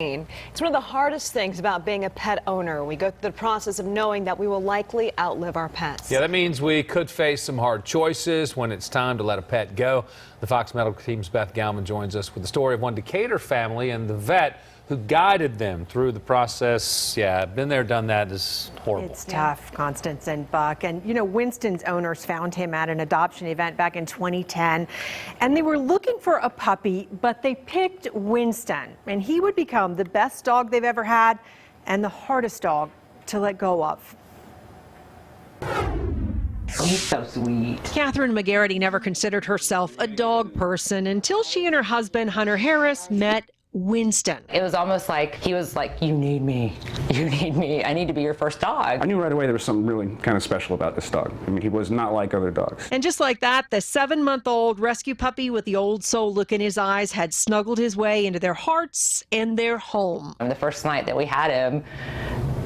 It's one of the hardest things about being a pet owner. We go through the process of knowing that we will likely outlive our pets. Yeah, that means we could face some hard choices when it's time to let a pet go. The Fox Medical Team's Beth Galman joins us with the story of one Decatur family and the vet who guided them through the process. Yeah, been there, done that. Is horrible. It's tough, Constance and Buck. And, you know, Winston's owners found him at an adoption event back in 2010. And they were looking for a puppy, but they picked Winston. And he would become the best dog they've ever had and the hardest dog to let go of. He's so sweet. Catherine McGarity never considered herself a dog person until she and her husband, Hunter Harris, met Winston. It was almost like he was like, you need me, I need to be your first dog. I knew right away there was something really kind of special about this dog. I mean, he was not like other dogs. And just like that, the 7-month-old rescue puppy with the old soul look in his eyes had snuggled his way into their hearts and their home. And the first night that we had him,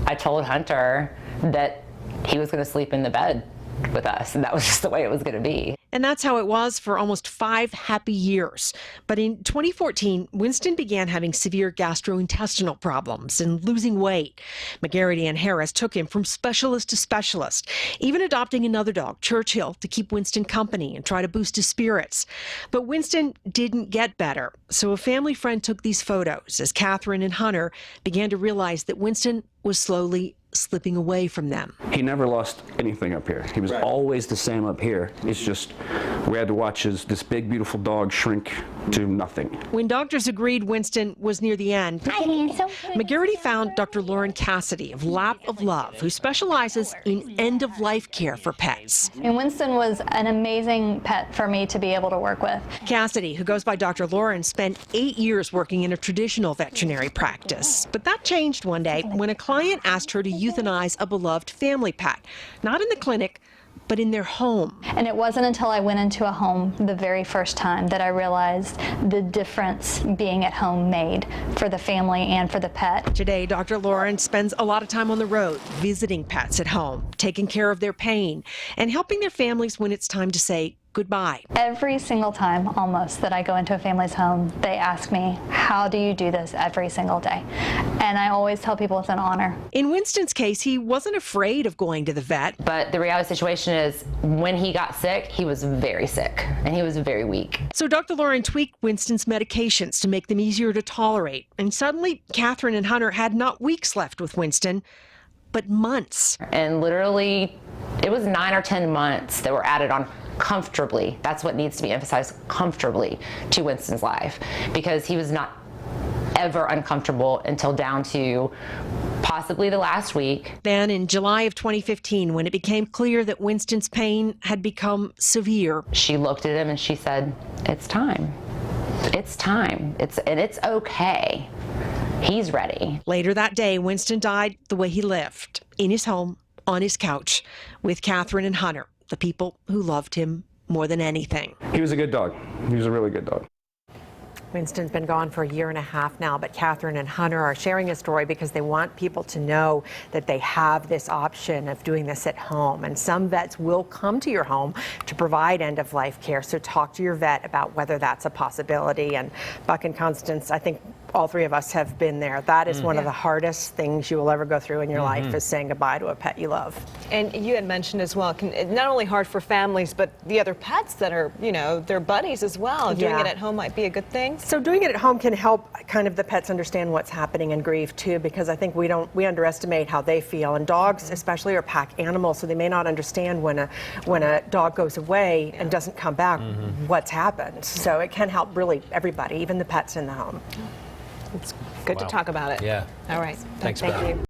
I told Hunter that he was going to sleep in the bed with us, and that was just the way it was going to be. And that's how it was for almost 5 happy years. But in 2014, Winston began having severe gastrointestinal problems and losing weight. McGarity and Harris took him from specialist to specialist, even adopting another dog, Churchill, to keep Winston company and try to boost his spirits. But Winston didn't get better. So a family friend took these photos as Catherine and Hunter began to realize that Winston was slowly slipping away from them. He never lost anything up here. He was always the same up here. It's just we had to watch this big, beautiful dog shrink to nothing. When doctors agreed Winston was near the end, McGarity found Dr. Lauren Cassidy of Lap of Love, who specializes in end-of-life care for pets. And Winston was an amazing pet for me to be able to work with. Cassidy, who goes by Dr. Lauren, spent 8 years working in a traditional veterinary practice. But that changed one day when a client asked her to euthanize a beloved family pet, not in the clinic, but in their home. And it wasn't until I went into a home the very first time that I realized the difference being at home made for the family and for the pet. Today, Dr. Lauren spends a lot of time on the road, visiting pets at home, taking care of their pain, and helping their families when it's time to say goodbye. Every single time, almost, that I go into a family's home, they ask me, how do you do this every single day? And I always tell people it's an honor. In Winston's case, he wasn't afraid of going to the vet. But the reality of the situation is when he got sick, he was very sick and he was very weak. So Dr. Lauren tweaked Winston's medications to make them easier to tolerate. And suddenly, Catherine and Hunter had not weeks left with Winston, but months. And literally, it was 9 or 10 months that were added on comfortably. That's what needs to be emphasized, comfortably, to Winston's life, because he was not ever uncomfortable until down to possibly the last week. Then in July of 2015, when it became clear that Winston's pain had become severe, she looked at him and she said, it's time. It's time. It's okay. He's ready. Later that day, Winston died the way he lived, in his home, on his couch, with Catherine and Hunter, the people who loved him more than anything. He was a good dog. He was a really good dog. Winston's been gone for 1.5 years now, but Catherine and Hunter are sharing a story because they want people to know that they have this option of doing this at home. And some vets will come to your home to provide end-of-life care. So talk to your vet about whether that's a possibility. And Buck and Constance, I think all 3 of us have been there. That is one of the hardest things you will ever go through in your life, is saying goodbye to a pet you love. And you had mentioned as well, not only hard for families, but the other pets that are, you know, their buddies as well. Doing it at home might be a good thing. So doing it at home can help kind of the pets understand what's happening and grieve too, because I think we underestimate how they feel. And dogs especially are pack animals, so they may not understand when a dog goes away and doesn't come back, what's happened. So it can help really everybody, even the pets in the home. It's good to talk about it. Yeah. All right. Thanks, Thank Beth. you.